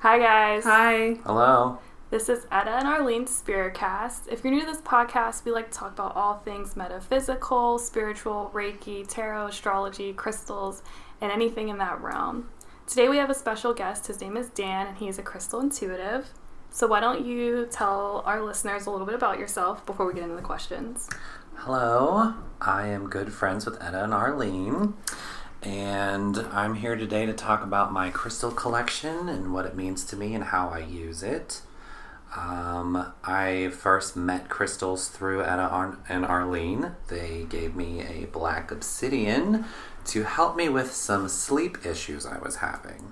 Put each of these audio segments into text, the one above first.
Hi guys. Hi. Hello. This is ETTA and ARLENE's Spiritcast. If you're new to this podcast, we like to talk about all things metaphysical, spiritual, Reiki, tarot, astrology, crystals, and anything in that realm. Today we have a special guest. His name is Dan, and he's a crystal intuitive. So why don't you tell our listeners a little bit about yourself before we get into the questions? Hello. I am good friends with Etta and Arlene, and I'm here today to talk about my crystal collection and what it means to me and how I use it. I first met crystals through Etta and Arlene. They gave me a black obsidian to help me with some sleep issues I was having,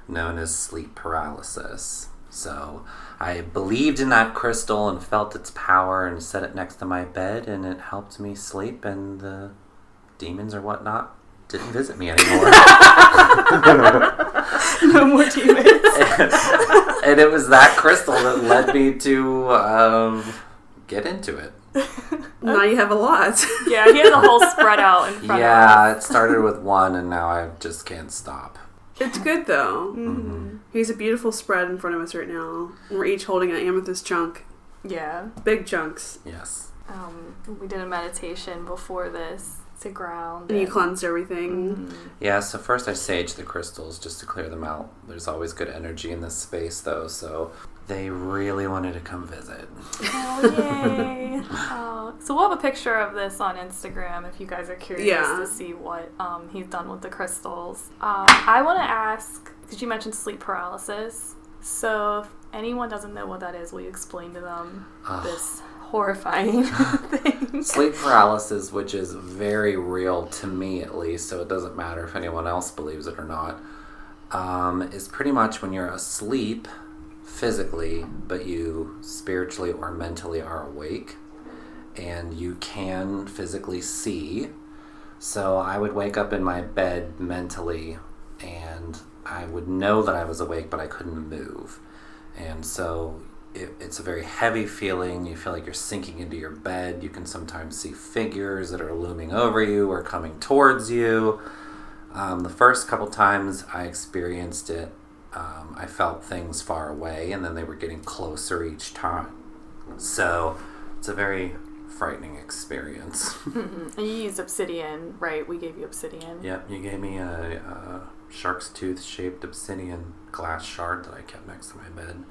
known as sleep paralysis. So I believed in that crystal and felt its power and set it next to my bed, and it helped me sleep, and the demons or whatnot didn't visit me anymore. No more demons. And it was that crystal that led me to get into it. Now you have a lot. Yeah, he has a whole spread out in front of us. Yeah, it started with one, and now I just can't stop. It's good though. Mm-hmm. He's a beautiful spread in front of us right now. We're each holding an amethyst chunk. Yeah. Big chunks. Yes. We did a meditation before this to ground. And you cleansed everything. Mm-hmm. Yeah, so first I saged the crystals just to clear them out. There's always good energy in this space, though, so they really wanted to come visit. Oh, yay. So we'll have a picture of this on Instagram if you guys are curious to see what he's done with the crystals. I want to ask, because you mentioned sleep paralysis, so if anyone doesn't know what that is, will you explain to them this horrifying thing? Sleep paralysis, which is very real to me at least, so it doesn't matter if anyone else believes it or not, is pretty much when you're asleep physically, but you spiritually or mentally are awake, and you can physically see. So I would wake up in my bed mentally, and I would know that I was awake, but I couldn't move. And so it's a very heavy feeling. You feel like you're sinking into your bed. You can sometimes see figures that are looming over you or coming towards you. The first couple times I experienced it, I felt things far away, and then they were getting closer each time. So it's a very frightening experience. Mm-hmm. And you used obsidian, right? We gave you obsidian. Yep, you gave me a shark's tooth shaped obsidian glass shard that I kept next to my bed.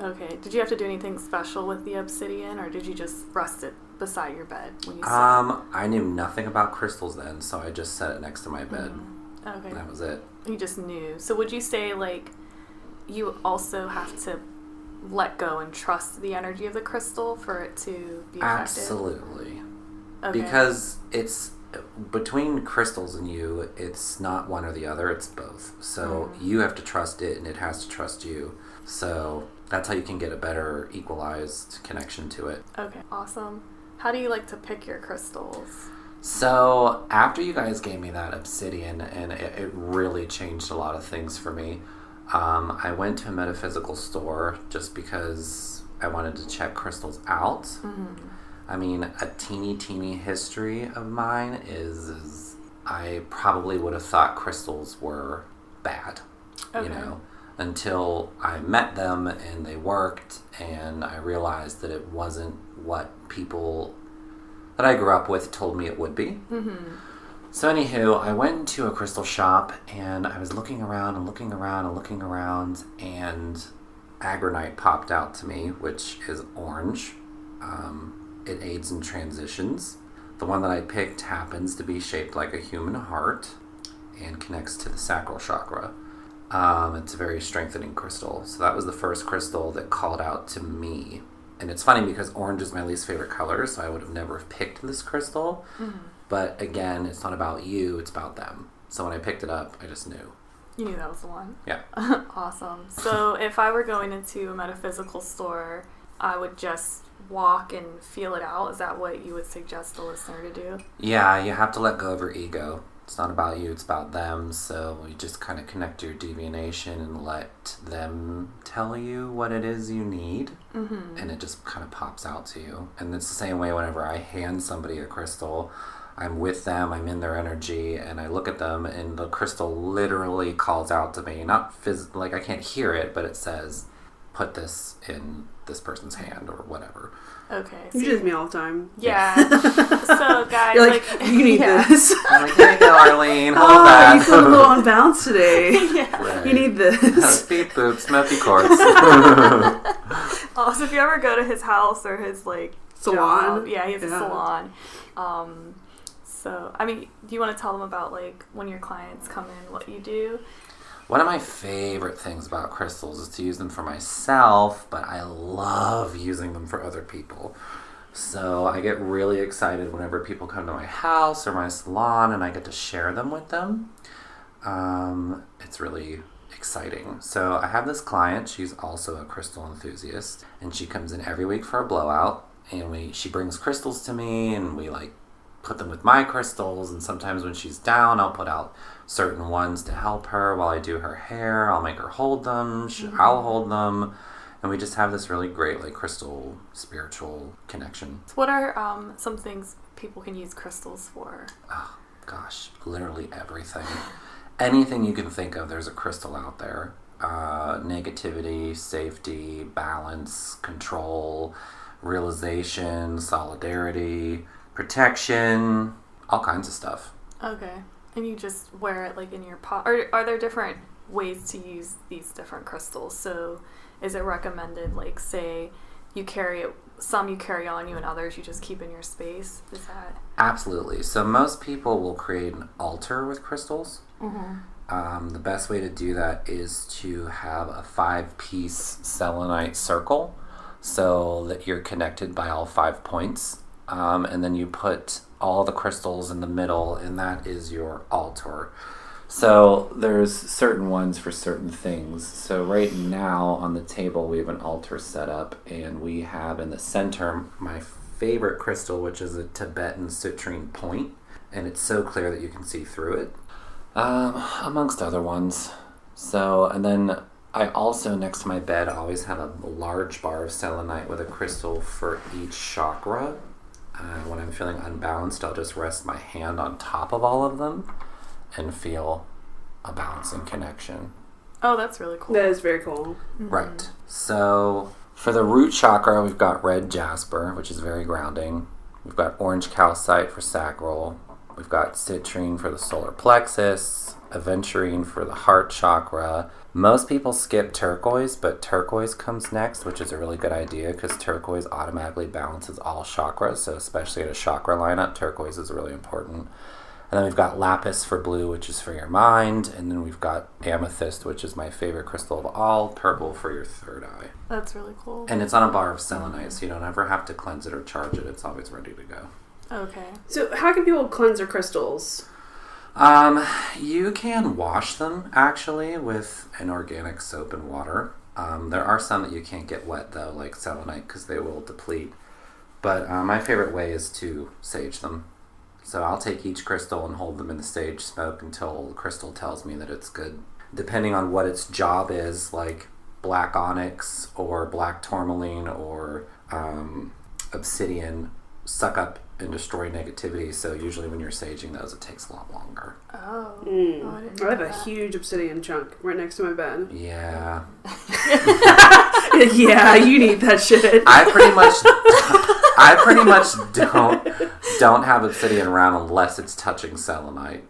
Okay. Did you have to do anything special with the obsidian, or did you just rest it beside your bed when you slept? I knew nothing about crystals then, so I just set it next to my bed. Mm-hmm. Okay. And that was it. You just knew. So would you say, like, you also have to let go and trust the energy of the crystal for it to be effective? Absolutely. Okay. Because it's between crystals and you, it's not one or the other, it's both. So you have to trust it, and it has to trust you. So that's how you can get a better equalized connection to it. Okay, awesome. How do you like to pick your crystals? So after you guys gave me that obsidian, and it really changed a lot of things for me, I went to a metaphysical store just because I wanted to check crystals out. Mm-hmm. I mean, a teeny history of mine is I probably would have thought crystals were bad, Okay. you know, until I met them and they worked, and I realized that it wasn't what people that I grew up with told me it would be. Mm-hmm. So anywho, I went into a crystal shop, and I was looking around and looking around and looking around, and agronite popped out to me, which is orange. It aids in transitions. The one that I picked happens to be shaped like a human heart and connects to the sacral chakra. It's a very strengthening crystal. So that was the first crystal that called out to me. And it's funny because orange is my least favorite color, so I would have never picked this crystal. Mm-hmm. But again, it's not about you, it's about them. So when I picked it up, I just knew. You knew that was the one? Yeah. Awesome. So if I were going into a metaphysical store, I would just walk and feel it out. Is that what you would suggest the listener to do? Yeah, you have to let go of your ego. It's not about you, it's about them. So you just kind of connect to your divination and let them tell you what it is you need. Mm-hmm. And it just kind of pops out to you. And it's the same way whenever I hand somebody a crystal, I'm with them, I'm in their energy, and I look at them, and the crystal literally calls out to me. Not like I can't hear it, but it says, put this in this person's hand or whatever. Okay. So you do me all the time. Yeah. So, guys, you're like, you need this. I'm like, here you go, Arlene. Hold that. You feel a little unbalanced today. Yeah. Right. You need this. Beep boop, smoky quartz. Also, if you ever go to his house or his, like, salon. Job, yeah, he has a salon. So, I mean, do you want to tell them about, like, when your clients come in, what you do? One of my favorite things about crystals is to use them for myself, but I love using them for other people. So I get really excited whenever people come to my house or my salon and I get to share them with them. It's really exciting. So I have this client, she's also a crystal enthusiast, and she comes in every week for a blowout, and she brings crystals to me, and we like put them with my crystals, and sometimes when she's down, I'll put out certain ones to help her while I do her hair. I'll make her hold them, I'll hold them, and we just have this really great like crystal spiritual connection. So what are some things people can use crystals for? Oh gosh, literally everything. Anything you can think of, there's a crystal out there. Negativity, safety, balance, control, realization, solidarity, protection, all kinds of stuff. Okay. And you just wear it like in your pot. Are there different ways to use these different crystals? So is it recommended, like, say you carry it, some you carry on you and others you just keep in your space? Is that? Absolutely. So most people will create an altar with crystals. Mm-hmm. The best way to do that is to have a 5-piece selenite circle so that you're connected by all 5 points. And then you put all the crystals in the middle, and that is your altar. So there's certain ones for certain things. So right now on the table we have an altar set up, and we have in the center my favorite crystal, which is a Tibetan citrine point, and it's so clear that you can see through it, amongst other ones. So, and then I also, next to my bed, always have a large bar of selenite with a crystal for each chakra. When I'm feeling unbalanced, I'll just rest my hand on top of all of them and feel a balance and connection. Oh, that's really cool. That is very cool. Mm-hmm. Right. So for the root chakra, we've got red jasper, which is very grounding. We've got orange calcite for sacral. We've got citrine for the solar plexus, aventurine for the heart chakra. Most people skip turquoise, but turquoise comes next, which is a really good idea because turquoise automatically balances all chakras. So especially at a chakra lineup, turquoise is really important. And then we've got lapis for blue, which is for your mind. And then we've got amethyst, which is my favorite crystal of all, purple for your third eye. That's really cool. And it's on a bar of selenite, so you don't ever have to cleanse it or charge it. It's always ready to go. Okay. So how can people cleanse their crystals? You can wash them, actually, with an organic soap and water. There are some that you can't get wet, though, like selenite, because they will deplete. But my favorite way is to sage them. So I'll take each crystal and hold them in the sage smoke until the crystal tells me that it's good. Depending on what its job is, like black onyx or black tourmaline or obsidian, suck up and destroy negativity. So usually when you're saging those, it takes a lot longer. Oh. I have a huge obsidian chunk right next to my bed. Yeah. Yeah, you need that shit. I pretty much don't have obsidian around unless it's touching selenite.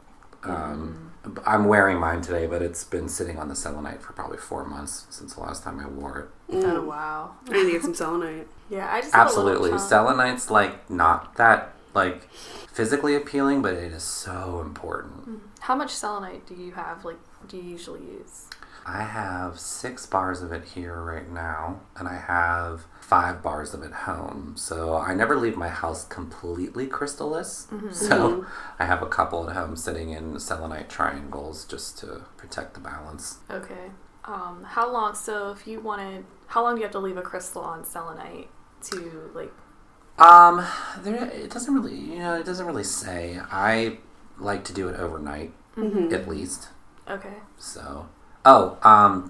I'm wearing mine today, but it's been sitting on the selenite for probably 4 months since the last time I wore it. Oh, wow. I need to get some selenite. Yeah, I just Absolutely. Selenite's like not that like physically appealing, but it is so important. How much selenite do you have? Like, do you usually use? I have 6 bars of it here right now, and I have 5 bars of it home. So I never leave my house completely crystalless. So I have a couple at home sitting in selenite triangles just to protect the balance. Okay. How long? So if you wanted, how long do you have to leave a crystal on selenite to like? It doesn't really say. I like to do it overnight, at least. Okay. So,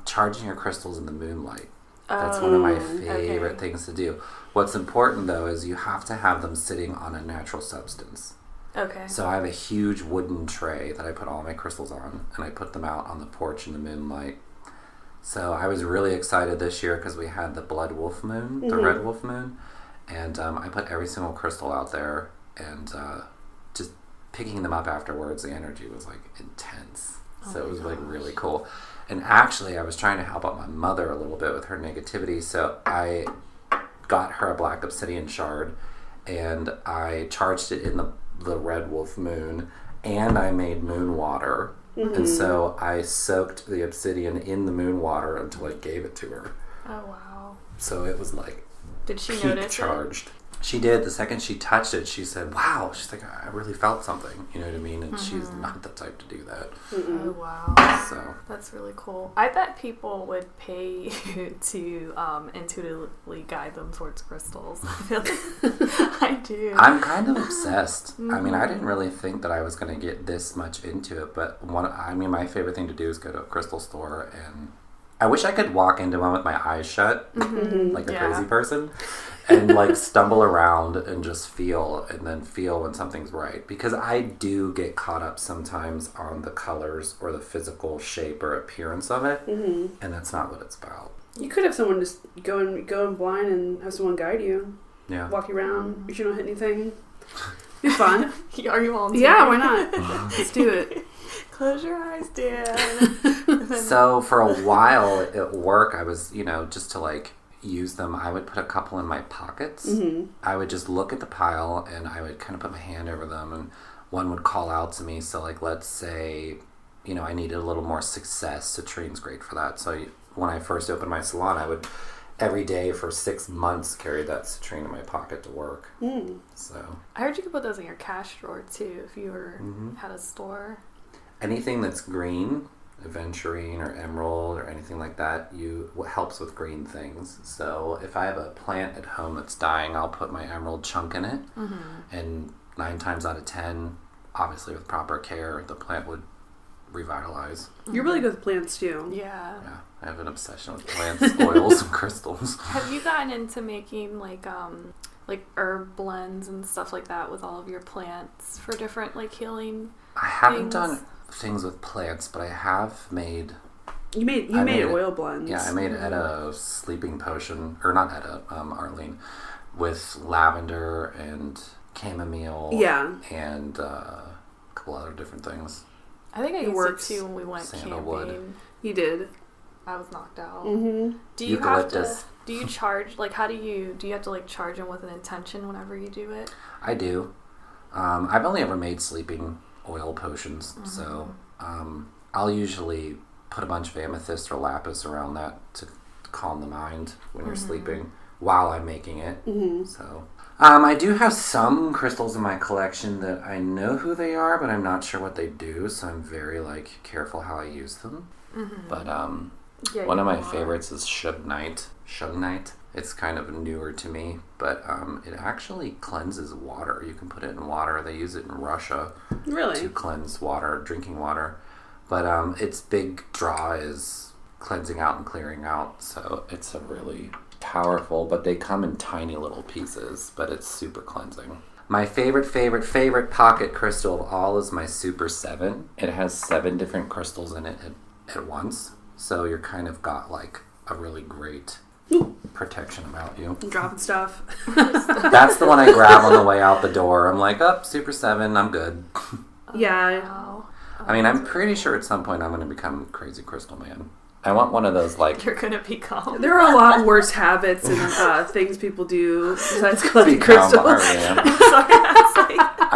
charging your crystals in the moonlight. That's one of my favorite things to do. What's important, though, is you have to have them sitting on a natural substance. Okay. So I have a huge wooden tray that I put all my crystals on, and I put them out on the porch in the moonlight. So I was really excited this year because we had the blood wolf moon, the red wolf moon, and I put every single crystal out there, and just picking them up afterwards, the energy was like intense. So it was like really cool. And actually, I was trying to help out my mother a little bit with her negativity, so I got her a black obsidian shard, and I charged it in the red wolf moon, and I made moon water. And so I soaked the obsidian in the moon water until I gave it to her. Oh, wow. So it was like Did she peak notice charged. She did. The second she touched it, she said, wow. She's like, I really felt something. You know what I mean? And she's not the type to do that. Oh, wow. So That's really cool. I bet people would pay you to intuitively guide them towards crystals. I feel like I do. I'm kind of obsessed. I mean, I didn't really think that I was going to get this much into it, but my favorite thing to do is go to a crystal store, and I wish I could walk into one with my eyes shut, like a crazy person, and like stumble around and just feel, and then feel when something's right. Because I do get caught up sometimes on the colors or the physical shape or appearance of it, and that's not what it's about. You could have someone just go in blind and have someone guide you. Yeah. Walk you around. You don't hit anything. Be fun. Are you all? Yeah, why not? Let's do it. Close your eyes, Dan. So for a while at work, I was, just to like use them, I would put a couple in my pockets. I would just look at the pile, and I would kind of put my hand over them, and one would call out to me. So like, let's say, I needed a little more success. Citrine's great for that. So when I first opened my salon, I would every day for 6 months carry that citrine in my pocket to work. So I heard you could put those in your cash drawer too if you had a store. Anything that's green, aventurine or emerald or anything like that, what helps with green things. So if I have a plant at home that's dying, I'll put my emerald chunk in it, and 9 times out of 10, obviously with proper care, the plant would revitalize. You're really good with plants too. Yeah. Yeah, I have an obsession with plants, oils, and crystals. Have you gotten into making like herb blends and stuff like that with all of your plants for different like healing? I haven't done things with plants, but I have made. You made oil blends. Yeah, I made ETTA sleeping potion, or not ETTA, Arlene, with lavender and chamomile. Yeah. And a couple other different things. I think I used it too when we went Sandalwood. camping. You did. I was knocked out. Mm-hmm. Do you have to? Eucalyptus. Do you charge? Like, do you have to like charge them with an intention whenever you do it? I do. I've only ever made sleeping oil potions, so I'll usually put a bunch of amethyst or lapis around that to calm the mind when you're sleeping while I'm making it. So I do have some crystals in my collection that I know who they are, but I'm not sure what they do, so I'm very careful how I use them. But one of my favorites is Shugnite. It's kind of newer to me, but it actually cleanses water. You can put it in water. They use it in Russia to cleanse water, drinking water. But its big draw is cleansing out and clearing out. So it's a really powerful, but they come in tiny little pieces, but it's super cleansing. My favorite pocket crystal of all is my Super 7. It has 7 different crystals in it at once. So you're kind of got a really great protection about you. I'm dropping stuff. That's the one I grab on the way out the door. I'm like, Super 7, I'm good. Yeah. Wow. I mean, I'm pretty sure at some point I'm going to become Crazy Crystal Man. I want one of those You're gonna become. There are a lot worse habits and things people do besides collecting crystals.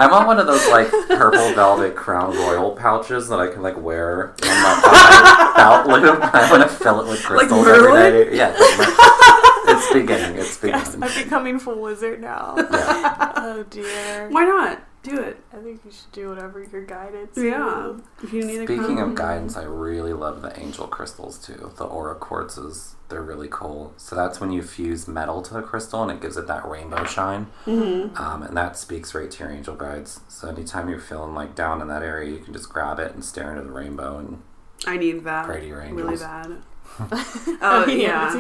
I want one of those purple velvet Crown Royal pouches that I can wear on my belt loop. I want to fill it with crystals every day. Yeah, it's beginning. Yes, I'm becoming full wizard now. Yeah. Oh dear. Why not? Do it. I think you should do whatever you're guided to. Yeah. If you need Speaking of guidance, I really love the angel crystals too. The aura quartzes, they're really cool. So that's when you fuse metal to the crystal and it gives it that rainbow shine. And that speaks right to your angel guides. So anytime you're feeling down in that area, you can just grab it and stare into the rainbow and I need that. Pray to your angels. Really bad. Oh, yeah.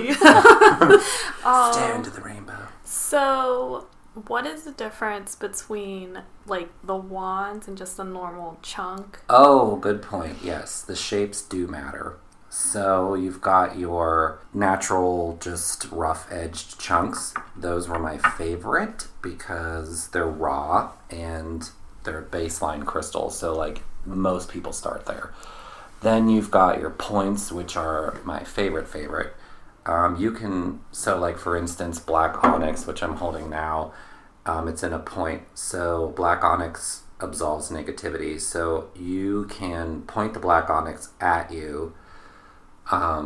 Stare into the rainbow. So What is the difference between like the wands and just a normal chunk? Oh, good point. Yes, the shapes do matter. So you've got your natural, just rough-edged chunks. Those were my favorite because they're raw and they're baseline crystals. So like most people start there. Then you've got your points, which are my favorite. You can, so like for instance, black onyx, which I'm holding now, it's in a point. So black onyx absolves negativity. So you can point the black onyx at you. I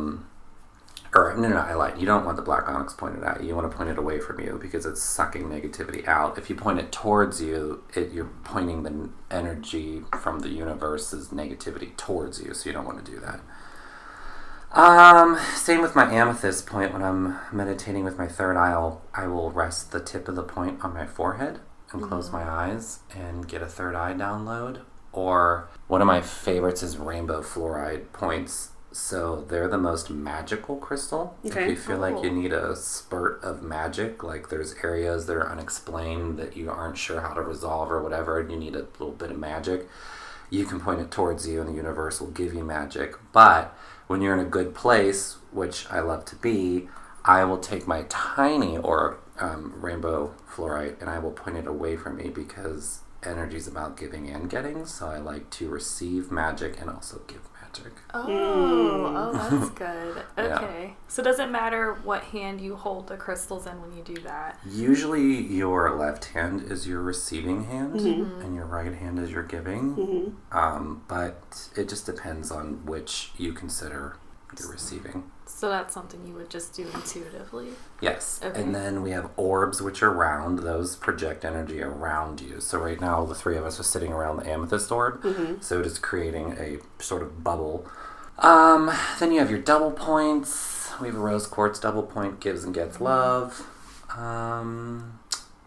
lied. You don't want the black onyx pointed at you. You want to point it away from you because it's sucking negativity out. If you point it towards you, you're pointing the energy from the universe's negativity towards you, so you don't want to do that. Same with my amethyst point. When I'm meditating with my third eye, I will rest the tip of the point on my forehead and close my eyes and get a third eye download. Or one of my favorites is rainbow fluoride points. So they're the most magical crystal. Okay. If you feel like you need a spurt of magic, like there's areas that are unexplained that you aren't sure how to resolve or whatever, and you need a little bit of magic, you can point it towards you and the universe will give you magic. But when you're in a good place, which I love to be, I will take my tiny rainbow fluorite and I will point it away from me because energy is about giving and getting. So I like to receive magic and also give magic. Oh, that's good. Okay. Yeah. So does it matter what hand you hold the crystals in when you do that? Usually your left hand is your receiving hand and your right hand is your giving. But it just depends on which you consider your receiving. So that's something you would just do intuitively? Yes. Okay. And then we have orbs, which are round. Those project energy around you. So right now, the three of us are sitting around the amethyst orb. So it is creating a sort of bubble. Then you have your double points. We have a rose quartz double point, gives and gets love.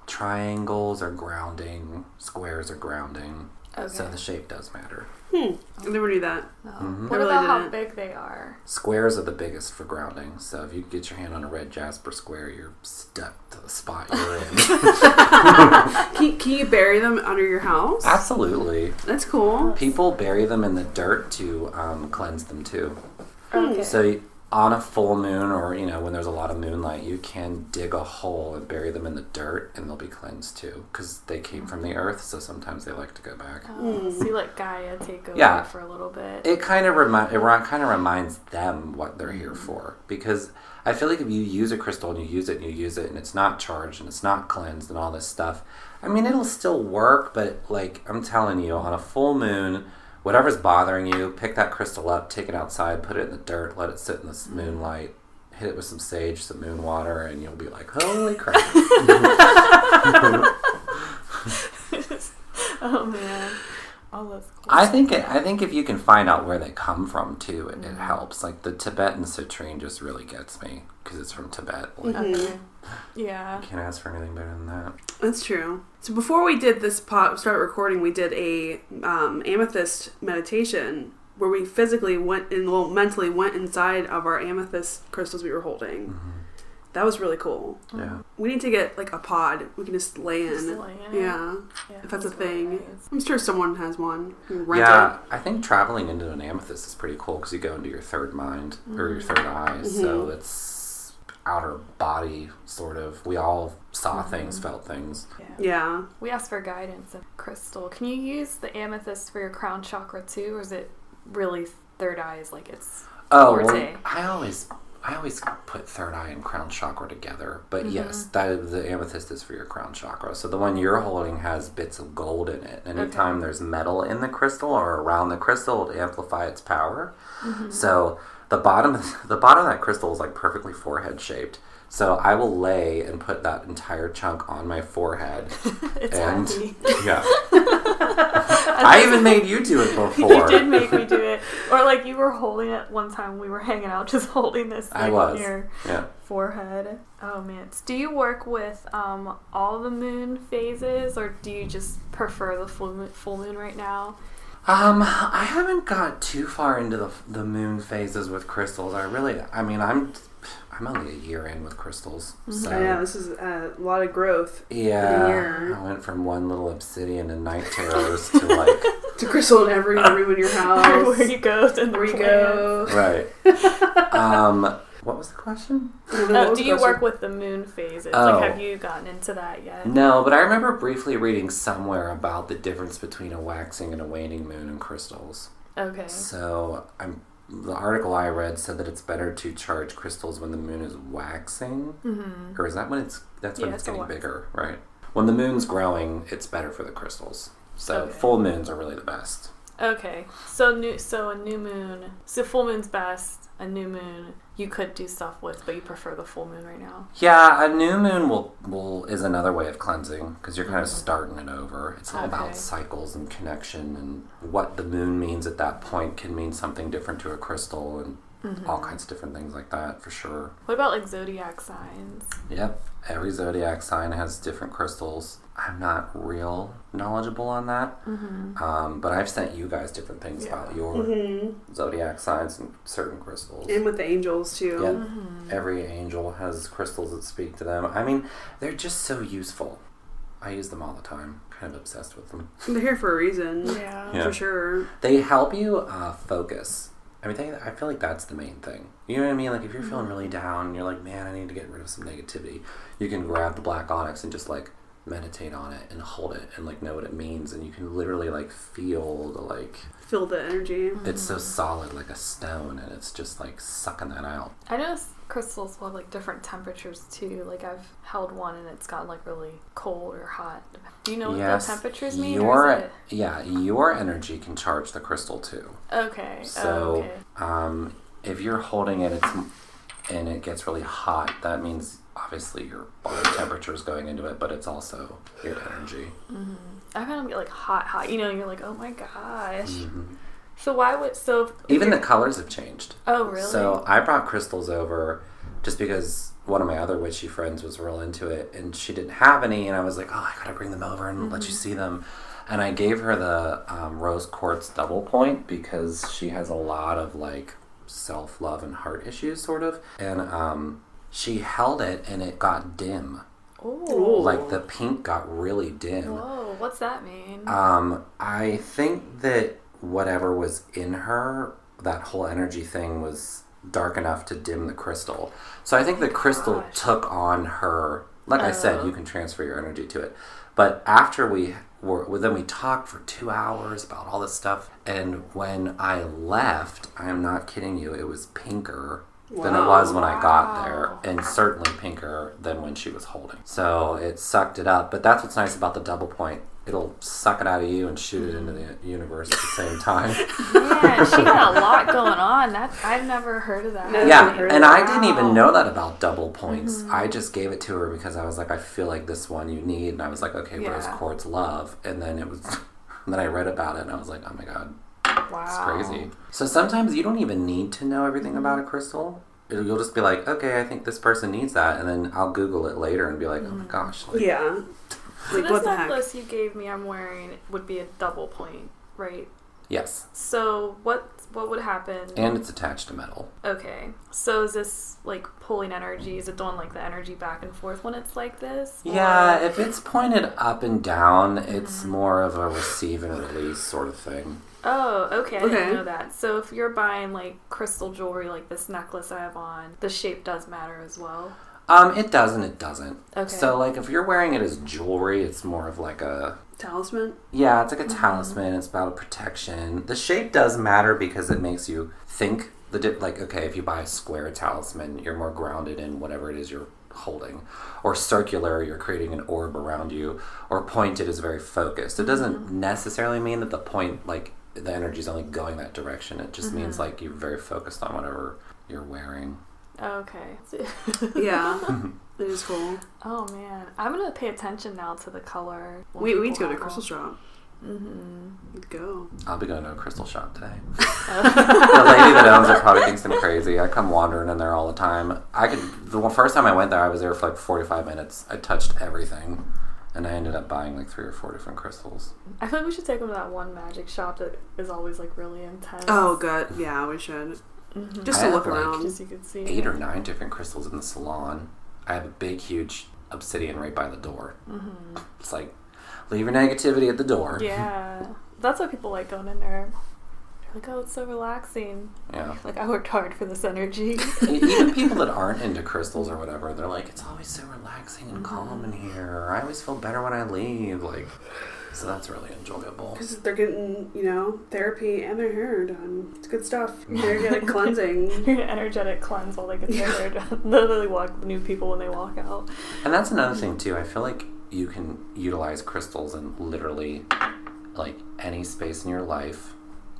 Triangles are grounding. Squares are grounding. Okay. So the shape does matter. I never knew that. No. Mm-hmm. What I really about how didn't. big they are? Squares are the biggest for grounding. So if you get your hand on a red jasper square, you're stuck to the spot you're in. Can you bury them under your house? Absolutely. That's cool. People bury them in the dirt to cleanse them too. Okay. So on a full moon or, when there's a lot of moonlight, you can dig a hole and bury them in the dirt and they'll be cleansed too because they came from the earth, so sometimes they like to go back. So you let Gaia take over Yeah. for a little bit. It kind of reminds them what they're here for, because I feel like if you use a crystal and you use it and it's not charged and it's not cleansed and all this stuff, I mean, it'll still work, but like I'm telling you, on a full moon, whatever's bothering you, pick that crystal up, take it outside, put it in the dirt, let it sit in the moonlight, hit it with some sage, some moon water, and you'll be like, holy crap. Oh man. Oh, that's cool. I think if you can find out where they come from too, it helps. Like the Tibetan citrine just really gets me because it's from Tibet. Like, Okay. Yeah. you can't ask for anything better than that. That's true. So before we did this start recording, we did a amethyst meditation where we physically mentally went inside of our amethyst crystals we were holding. That was really cool. Yeah. We need to get like a pod we can just lay in. Just lay in it. Yeah. If that's a really thing. nice. I'm sure someone has one. You can rent Yeah, I think traveling into an amethyst is pretty cool because you go into your third mind or your third eye. So it's outer body sort of. We all saw things, felt things. Yeah. Yeah. We asked for guidance of crystal. Can you use the amethyst for your crown chakra too, or is it really third eye is like its Oh, forte? well, I always put third eye and crown chakra together. But yes, the amethyst is for your crown chakra. So the one you're holding has bits of gold in it. Anytime there's metal in the crystal or around the crystal, it'll amplify its power. So the bottom of that crystal is like perfectly forehead shaped. So I will lay and put that entire chunk on my forehead. It's and happy. yeah. I even made you do it before. You did make me do it. Or like you were holding it one time we were hanging out, just holding this thing I was. on your Yeah. forehead. Oh man. Do you work with all the moon phases, or do you just prefer the full moon right now? I haven't got too far into the moon phases with crystals. I'm only a year in with crystals. So Yeah, this is a lot of growth. yeah, In a year. I went from one little obsidian and night terrors to like To crystal in every room in your house. Where you go, then Where you go. right. What was the question? Do you work with the moon phases? Oh. Like, have you gotten into that yet? No, but I remember briefly reading somewhere about the difference between a waxing and a waning moon and crystals. Okay. So the article I read said that it's better to charge crystals when the moon is waxing, or is that when it's when it's getting bigger, right? When the moon's growing, it's better for the crystals. So full moons are really the best. Okay. So a new moon. So full moon's best. A new moon you could do stuff with, but you prefer the full moon right now. Yeah, a new moon is another way of cleansing because you're kind of starting it over. It's all about cycles and connection, and what the moon means at that point can mean something different to a crystal, and all kinds of different things like that for sure. What about like zodiac signs? Yep, every zodiac sign has different crystals. I'm not real knowledgeable on that, but I've sent you guys different things about your zodiac signs and certain crystals. And with the angels, too. Yep. Every angel has crystals that speak to them. I mean, they're just so useful. I use them all the time. Kind of obsessed with them. They're here for a reason. Yeah. For sure. They help you focus. I mean, I feel like that's the main thing. You know what I mean? Like, if you're feeling really down, and you're like, man, I need to get rid of some negativity, you can grab the black onyx and just, like, meditate on it and hold it and, like, know what it means. And you can literally, like, feel the, like... Feel the energy. It's so solid, like a stone, and it's just, like, sucking that out. I noticed crystals will have, like, different temperatures, too. Like, I've held one, and it's gotten, like, really cold or hot. Do you know what the temperatures mean? Your energy can charge the crystal, too. Okay. So, if you're holding it, and it gets really hot, that means obviously your body temperature is going into it, but it's also your energy. I've had them get like hot, you know, and you're like, oh my gosh. So even the colors have changed. Oh, really? So I brought crystals over just because one of my other witchy friends was real into it, and she didn't have any, and I was like, oh, I gotta bring them over and let you see them. And I gave her the rose quartz double point because she has a lot of like self-love and heart issues, sort of. And she held it, and it got dim. Ooh. Like the pink got really dim. Whoa, what's that mean? I think that whatever was in her, that whole energy thing was dark enough to dim the crystal. So I think the crystal took on her. Like I said, you can transfer your energy to it. But after we talked for 2 hours about all this stuff, and when I left, I am not kidding you, it was pinker than it was when I got there, and certainly pinker than when she was holding. So it sucked it up. But that's what's nice about the double point. It'll suck it out of you and shoot it into the universe at the same time. Man, she had a lot going on. I've never heard of that. I didn't even know that about double points. I just gave it to her because I was like, I feel like this one you need. And I was like, okay, rose quartz love. And then then I read about it and I was like, oh my God. Wow. It's crazy. So sometimes you don't even need to know everything about a crystal. You'll just be like, okay, I think this person needs that. And then I'll Google it later and be like, oh my gosh. Yeah. So this necklace you gave me I'm wearing would be a double point, right? Yes. So what would happen? And it's attached to metal. Okay. So is this like pulling energy? Is it doing like the energy back and forth when it's like this? Yeah, if it's pointed up and down, it's more of a receive and release sort of thing. Oh, okay. I didn't know that. So if you're buying like crystal jewelry like this necklace I have on, the shape does matter as well? It does and it doesn't. Okay. So, like, if you're wearing it as jewelry, it's more of like a... Talisman? Yeah, it's like a talisman. It's about a protection. The shape does matter because it makes you think. Like, okay, if you buy a square talisman, you're more grounded in whatever it is you're holding. Or circular, you're creating an orb around you. Or pointed is very focused. It doesn't necessarily mean that the point, like, the energy's only going that direction. It just means, like, you're very focused on whatever you're wearing. Okay. Yeah. It is cool. Oh man, I'm gonna pay attention now to the color. We need to go to a crystal shop. Let's go. I'll be going to a crystal shop today. The lady that owns it probably thinks I'm crazy. I come wandering in there all the time. The first time I went there, I was there for like 45 minutes. I touched everything. And I ended up buying like 3 or 4 different crystals. I feel like we should take them to that one magic shop that is always like really intense. Oh, good. Yeah, we should. Mm-hmm. Just I to look have, like, around. Just so you can see 8 or 9 different crystals in the salon. I have a big, huge obsidian right by the door. Mm-hmm. It's like, leave your negativity at the door. Yeah. That's why people like going in there. They're like, oh, it's so relaxing. Yeah. Like, I worked hard for this energy. Even people that aren't into crystals or whatever, they're like, it's always so relaxing and calm in here. I always feel better when I leave. Like, so that's really enjoyable. Because they're getting, therapy and their hair done. It's good stuff. Energetic cleansing. You're an energetic cleanse while they get their hair done. Literally walk new people when they walk out. And that's another thing, too. I feel like you can utilize crystals in literally, like, any space in your life,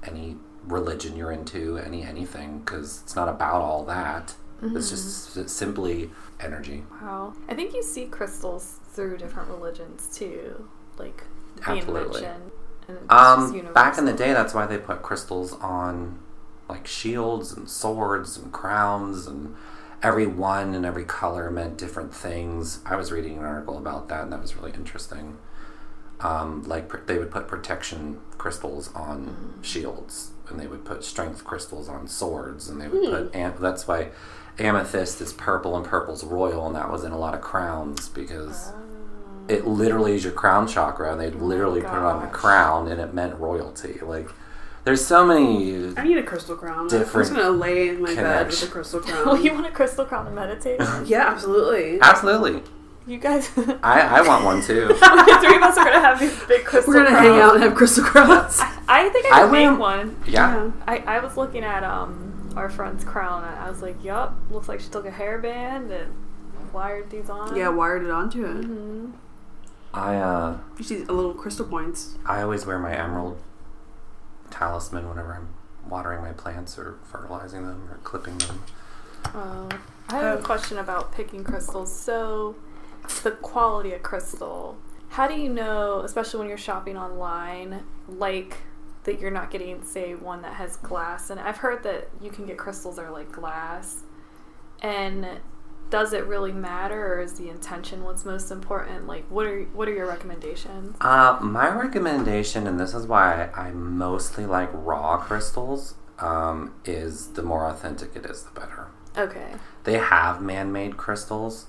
any religion you're into, anything, because it's not about all that. Mm-hmm. It's just simply energy. Wow. I think you see crystals through different religions, too. Like, being Absolutely. mentioned. And it's just universal. Back in the day, that's why they put crystals on, like, shields and swords and crowns, and every one and every color meant different things. I was reading an article about that, and that was really interesting. They would put protection crystals on shields, and they would put strength crystals on swords, and they would put that's why amethyst is purple, and purple's royal, and that was in a lot of crowns, because it literally is your crown chakra, and they'd literally put it on a crown, and it meant royalty. Like, there's so many. I need a crystal crown. I'm just gonna lay in my bed with a crystal crown. Oh, you want a crystal crown to meditate on? Yeah, absolutely. Absolutely. You guys. I want one too. The 3 of us are gonna have these big crystal crowns. We're gonna hang out and have crystal crowns. I think I could make one. Yeah. I was looking at our friend's crown, and I was like, yup, looks like she took a hairband and wired these on. Yeah, wired it onto it. Mm-hmm. You see a little crystal points. I always wear my emerald talisman whenever I'm watering my plants or fertilizing them or clipping them. I have a question about picking crystals. So, the quality of crystal. How do you know, especially when you're shopping online, like that you're not getting, say, one that has glass? And I've heard that you can get crystals that are like glass. And does it really matter, or is the intention what's most important? Like, what are your recommendations? My recommendation, and this is why I mostly like raw crystals, is the more authentic it is, the better. Okay. They have man-made crystals,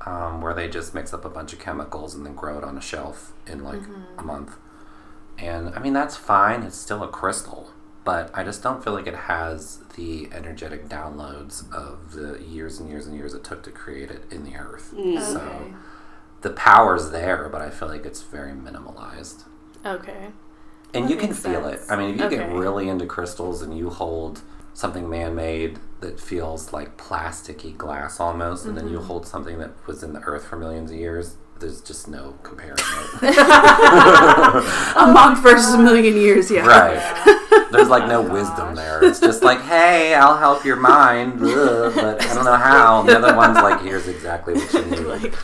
where they just mix up a bunch of chemicals and then grow it on a shelf in like a month. And I mean, that's fine. It's still a crystal. But I just don't feel like it has the energetic downloads of the years and years and years it took to create it in the earth. So the power's there, but I feel like it's very minimalized. Okay. And that you can makes feel sense. it. I mean, if you get really into crystals and you hold something man-made that feels like plasticky glass almost, and then you hold something that was in the earth for millions of years, there's just no comparing it. A month versus a million years, yeah. Right. There's like no wisdom there. It's just like, hey, I'll help your mind, but I don't know how. The other one's like, here's exactly what you need. Like,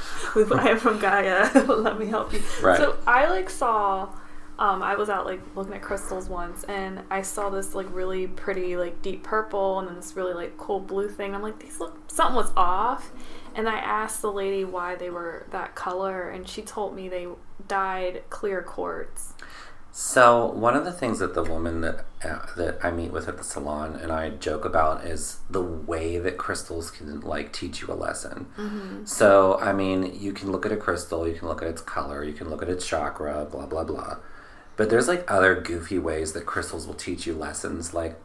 I am from Gaia. Let me help you. Right. So I saw. I was out looking at crystals once, and I saw this really pretty deep purple, and then this really cool blue thing. I'm like, these something was off, and I asked the lady why they were that color, and she told me they dyed clear quartz. So one of the things that the woman that I meet with at the salon and I joke about is the way that crystals can teach you a lesson. Mm-hmm. So I mean, you can look at a crystal, you can look at its color, you can look at its chakra, blah blah blah. But there's other goofy ways that crystals will teach you lessons. Like,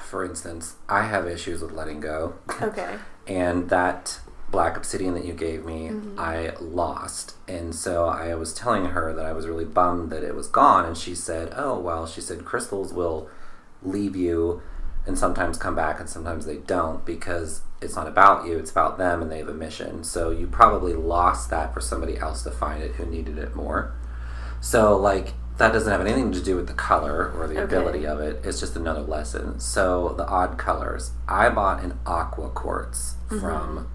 for instance, I have issues with letting go. Okay. And that black obsidian that you gave me, I lost. And so I was telling her that I was really bummed that it was gone. And she said, oh, well, crystals will leave you and sometimes come back and sometimes they don't, because it's not about you, it's about them, and they have a mission. So you probably lost that for somebody else to find it who needed it more. So, that doesn't have anything to do with the color or the ability of it. It's just another lesson. So the odd colors. I bought an aqua quartz from,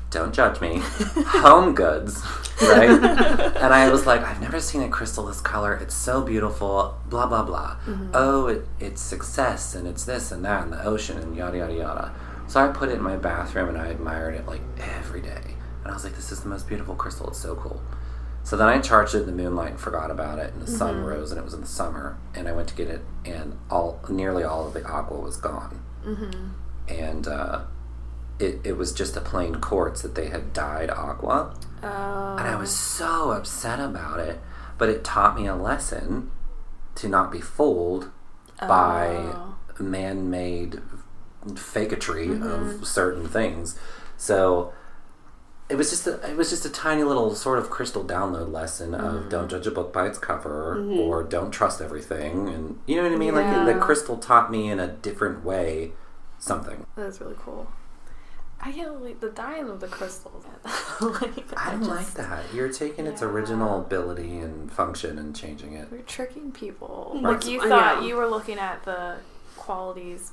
don't judge me, Home Goods, right? And I was like, I've never seen a crystal this color. It's so beautiful, blah, blah, blah. Mm-hmm. Oh, it's success, and it's this and that, and the ocean, and yada, yada, yada. So I put it in my bathroom, and I admired it every day. And I was like, this is the most beautiful crystal. It's so cool. So then I charged it in the moonlight and forgot about it, and the sun rose, and it was in the summer, and I went to get it, and nearly all of the aqua was gone. And it was just a plain quartz that they had dyed aqua. And I was so upset about it, but it taught me a lesson to not be fooled by man-made fakery of certain things. So it was just a tiny little sort of crystal download lesson of don't judge a book by its cover, or don't trust everything, and you know what I mean. Yeah. Like the crystal taught me in a different way something. That's really cool. I can't believe the dyeing of the crystals. I don't like that. You're taking its original ability and function and changing it. You're tricking people. Right. Like you thought you were looking at the qualities.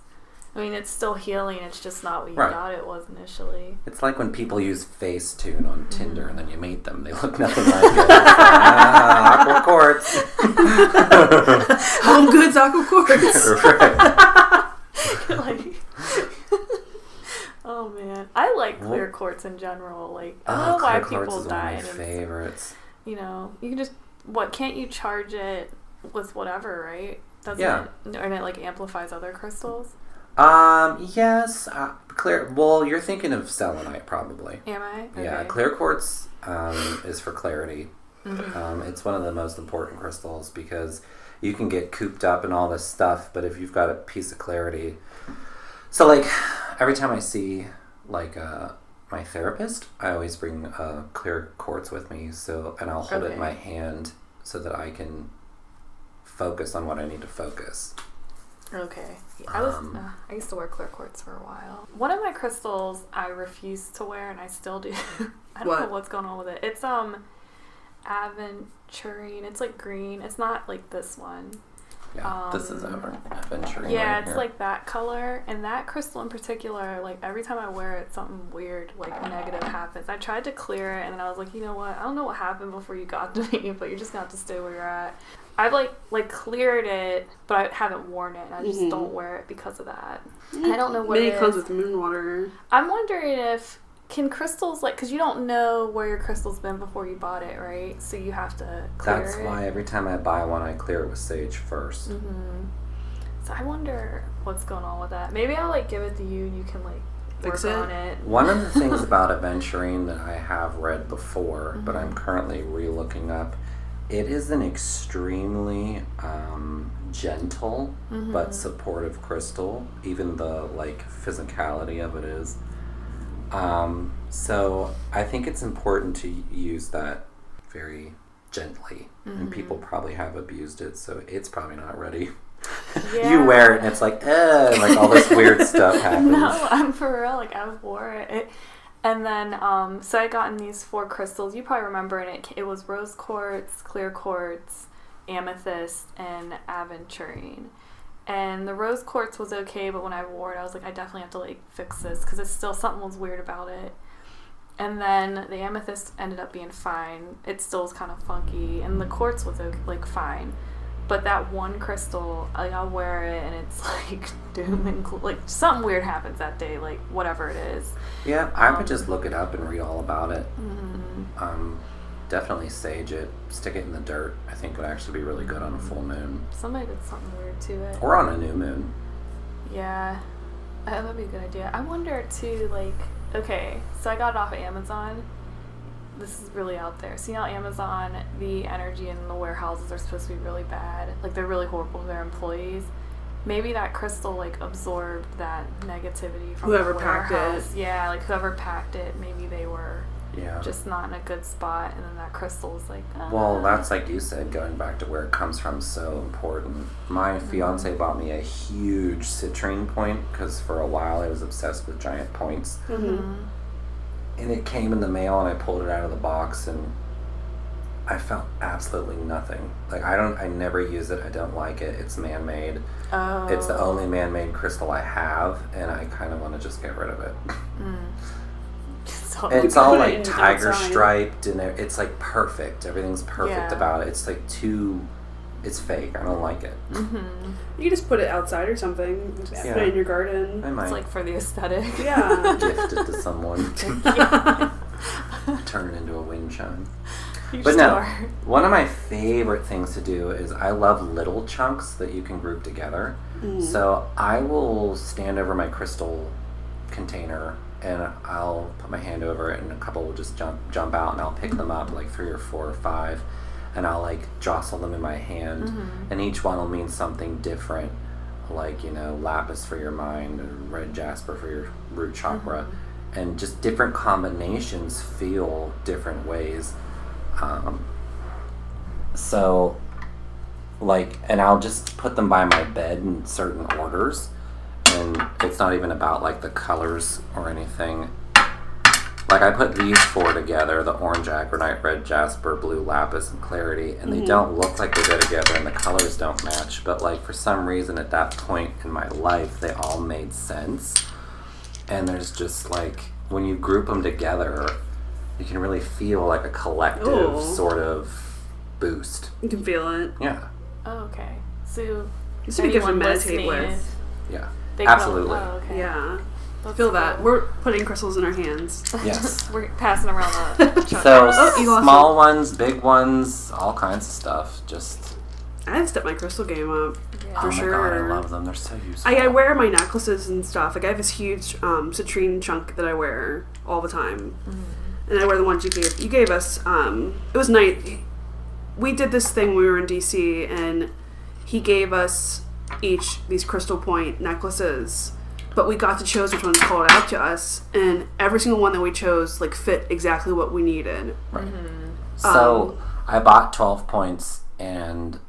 I mean, it's still healing. It's just not what you thought it was initially. It's like when people use Facetune on Tinder and then you meet them. They look nothing like it. Aqua quartz. Home goods aqua quartz. Like, oh man, I like clear quartz in general. Like, I don't know why people dye it. One of my favorites. You know, you can just can't you charge it with whatever, right? Doesn't it? And it like amplifies other crystals. Yes. Clear. Well, you're thinking of selenite, probably. Am I? Okay. Yeah. Clear quartz is for clarity. It's one of the most important crystals because you can get cooped up in all this stuff, but if you've got a piece of clarity, so like every time I see like my therapist, I always bring clear quartz with me. And I'll hold it in my hand so that I can focus on what I need to focus. Okay. I used to wear clear quartz for a while. One of my crystals I refuse to wear, and I still do. I don't know what's going on with it. It's aventurine. It's like green. It's not like this one. Yeah, this is aventurine. Yeah, right it's here. like that color, and that crystal in particular. Like every time I wear it, something weird, like negative happens. I tried to clear it, and then I was like, you know what? I don't know what happened before you got to me, but you're just gonna have to stay where you're at. I've like cleared it, but I haven't worn it. And I just don't wear it because of that. And I don't know what Maybe it comes with moon water. I'm wondering if can crystals because you don't know where your crystal's been before you bought it, right? So you have to clear That's why every time I buy one, I clear it with sage first. So I wonder what's going on with that. Maybe I'll like give it to you and you can like fix work on it. One of the things about aventurine that I have read before, but I'm currently re-looking up, it is an extremely gentle but supportive crystal, even the like physicality of it is. So I think it's important to use that very gently, and people probably have abused it, so it's probably not ready. Yeah. You wear it and it's like all this weird stuff happens. No, I'm for real. Like I wore it. And then, so I gotten these 4 crystals. You probably remember it was rose quartz, clear quartz, amethyst, and aventurine. And the rose quartz was okay, but when I wore it, I was like, I definitely have to like fix this because it's still something was weird about it. And then the amethyst ended up being fine. It still was kind of funky, and the quartz was like fine. But that one crystal, like I'll wear it and it's like doom and like something weird happens that day, like whatever it is. Yeah, I would just look it up and read all about it. Definitely sage it, stick it in the dirt. I think would actually be really good on a full moon. Somebody did something weird to it. Or on a new moon. Yeah, that would be a good idea. I wonder too, like, okay, so I got it off of Amazon. This is really out there. So, you know, Amazon, the energy in the warehouses are supposed to be really bad. Like, they're really horrible to their employees. Maybe that crystal, like, absorbed that negativity from whoever the packed warehouse. it. Yeah, like, whoever packed it, maybe they were Yeah. just not in a good spot. And then that crystal was like, Well, that's like you said, going back to where it comes from, so important. My fiance bought me a huge citrine point because for a while I was obsessed with giant points. And it came in the mail and I pulled it out of the box and I felt absolutely nothing. Like I never use it. I don't like it. It's man-made. Oh. It's the only man-made crystal I have, and I kind of want to just get rid of it. So And it's all put it like in tiger outside. striped, and it's like perfect. Everything's perfect about it. It's like it's fake. I don't like it. You can just put it outside or something. Just put it in your garden. I might it's like for the aesthetic. Yeah. gift it to someone. Turn it into a wind chime. But no, one of my favorite things to do is I love little chunks that you can group together. So I will stand over my crystal container and I'll put my hand over it and a couple will just jump out and I'll pick them up, like 3 or 4 or 5, and I'll like jostle them in my hand, and each one will mean something different, like, you know, lapis for your mind and red jasper for your root chakra, and just different combinations feel different ways. So like, and I'll just put them by my bed in certain orders, and it's not even about like the colors or anything. Like I put these 4 together, the orange acronite, red jasper, blue lapis, and clarity, and they don't look like they go together and the colors don't match, but like for some reason at that point in my life they all made sense. And there's just like, when you group them together, you can really feel like a collective sort of boost. You can feel it. Yeah. Oh, okay. So, It's to be good to meditate with. Yeah. They Absolutely. okay. Yeah. That's Feel cool. that. We're putting crystals in our hands. Yes. We're passing around the So you lost small ones, big ones, all kinds of stuff. Just I had to step my crystal game up. Yeah. For oh my sure. god, I love them. They're so useful. I wear my necklaces and stuff. Like I have this huge citrine chunk that I wear all the time, and I wear the ones you gave us. It was nice. We did this thing when we were in DC, and he gave us each these crystal point necklaces, but we got to choose which ones called out to us, and every single one that we chose like fit exactly what we needed. Right. So I bought 12 points, and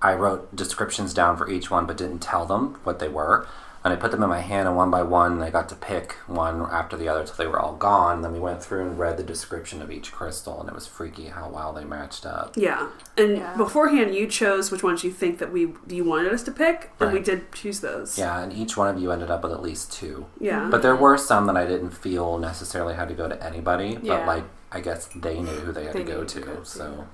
I wrote descriptions down for each one, but didn't tell them what they were. And I put them in my hand, and one by one, they got to pick one after the other until they were all gone. And then we went through and read the description of each crystal, and it was freaky how well they matched up. Yeah, and beforehand, you chose which ones you think that you wanted us to pick, and we did choose those. Yeah, and each one of you ended up with at least 2. Yeah, But there were some that I didn't feel necessarily had to go to anybody, but Yeah. like I guess they knew who they had to go to. So,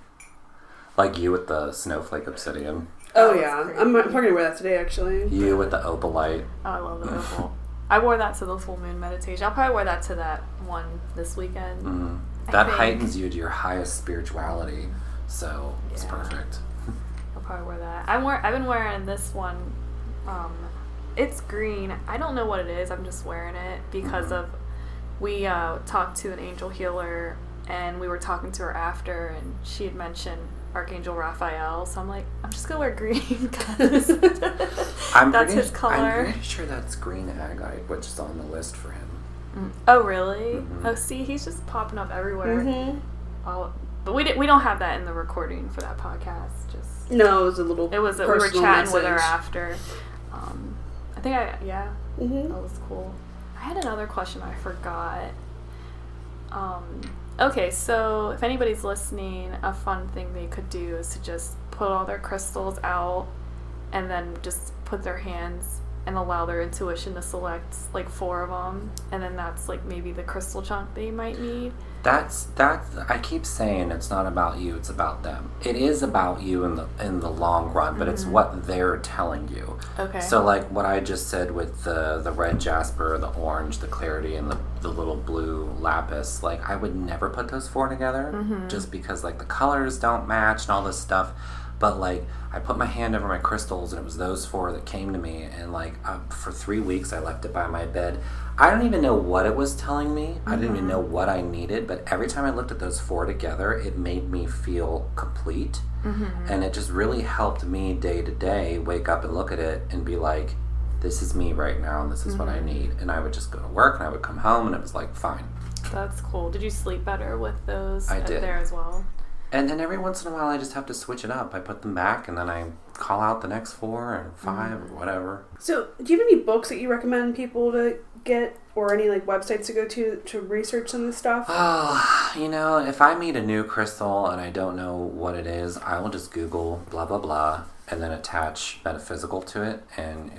like you with the snowflake obsidian, Oh yeah, I'm probably gonna wear that today actually. you with the opalite. Oh, I love the opal. I wore that to the full moon meditation. I'll probably wear that to that one this weekend. That think. heightens you to your highest spirituality, so it's Yeah. perfect. I'll probably wear that. I've been wearing this one. It's green. I don't know what it is. I'm just wearing it because of we talked to an angel healer, and we were talking to her after, and she had mentioned Archangel Raphael. So I'm like, I'm just gonna wear green because that's his color. I'm pretty sure that's green agate, which is on the list for him. Oh really? Oh, see, he's just popping up everywhere. But we don't have that in the recording for that podcast. Just No, it was a little. we were personal chatting with her message. after. I think that was cool. I had another question I forgot. Okay, so if anybody's listening, a fun thing they could do is to just put all their crystals out and then just put their hands and allow their intuition to select like 4 of them, and then that's like maybe the crystal chunk they might need. That's I keep saying it's not about you, it's about them. It is about you in the long run, but it's what they're telling you. Okay. So like what I just said with the red jasper, the orange, the clarity, and the little blue lapis, like I would never put those 4 together just because like the colors don't match and all this stuff. But like I put my hand over my crystals, and it was those 4 that came to me, and like for 3 weeks I left it by my bed. I don't even know what it was telling me. I didn't even know what I needed, but every time I looked at those 4 together, it made me feel complete. And it just really helped me day to day wake up and look at it and be like, this is me right now, and this is what I need. And I would just go to work, and I would come home, and it was like, fine. That's cool. Did you sleep better with those I did. there as well? And then every once in a while, I just have to switch it up. I put them back, and then I call out the next 4 or 5 or whatever. So, do you have any books that you recommend people to get, or any like websites to go to research some of this stuff? Oh, you know, if I meet a new crystal and I don't know what it is, I will just Google blah blah blah and then attach metaphysical to it, and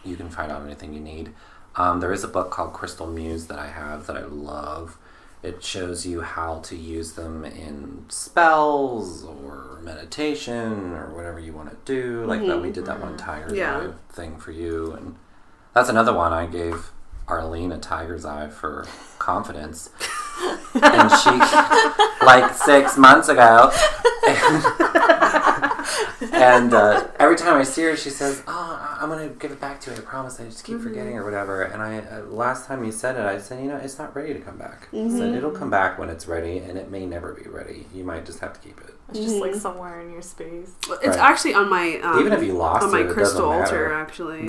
you can find out anything you need. There is a book called Crystal Muse that I have that I love. It shows you how to use them in spells or meditation or whatever you want to do. Like that, we did that one tiger's eye thing for you, and that's another one. I gave Arlene a tiger's eye for confidence. And she, like 6 months ago, and every time I see her, she says, "Oh, I'm gonna give it back to you. I promise. I just keep forgetting or whatever." And I, last time you said it, I said, it's not ready to come back. I said, it'll come back when it's ready, and it may never be ready. You might just have to keep it. It's just like somewhere in your space. It's actually on my even if you lost on my it crystal doesn't altar, matter. actually.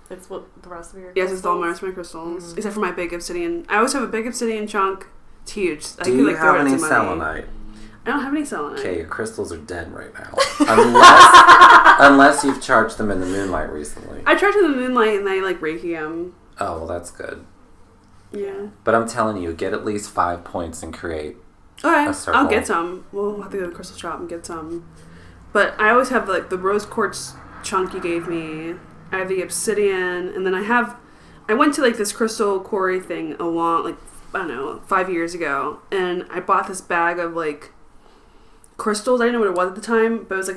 It's what the rest of your Yes, crystals? it's all the rest of my crystals, except for my big obsidian. I always have a big obsidian chunk. It's huge. Do you have any selenite? I don't have any selenite. Okay, your crystals are dead right now. Unless you've charged them in the moonlight recently. I charged in the moonlight and I like Reiki them. Oh, well, that's good. Yeah. But I'm telling you, get at least 5 points and create Okay, a circle. I'll get some. We'll have to go to the crystal shop and get some. But I always have like the rose quartz chunk you gave me. I have the obsidian, and then I went to like this crystal quarry thing I don't know, 5 years ago, and I bought this bag of like crystals. I didn't know what it was at the time, but it was like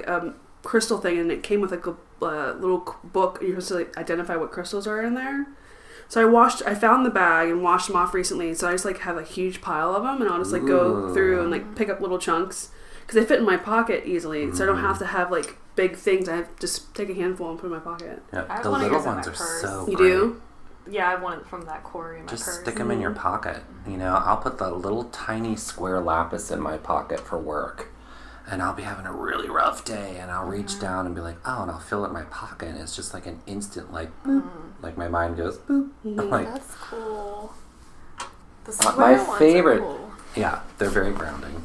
a crystal thing, and it came with like a little book. You're supposed to like identify what crystals are in there. So I found the bag and washed them off recently. So I just like have a huge pile of them, and I'll just like go through and like pick up little chunks because they fit in my pocket easily. So I don't have to have like big things. I have just take a handful and put in my pocket. Yeah, the little ones are so You great. do? Yeah, I have one from that quarry in my Just purse. stick them in your pocket. I'll put the little tiny square lapis in my pocket for work. And I'll be having a really rough day, and I'll reach down and be like, oh, and I'll fill it in my pocket, and it's just like an instant, like, boop. Like my mind goes, boop. I'm like, that's cool. The my square ones favorite, are cool. yeah, they're very grounding.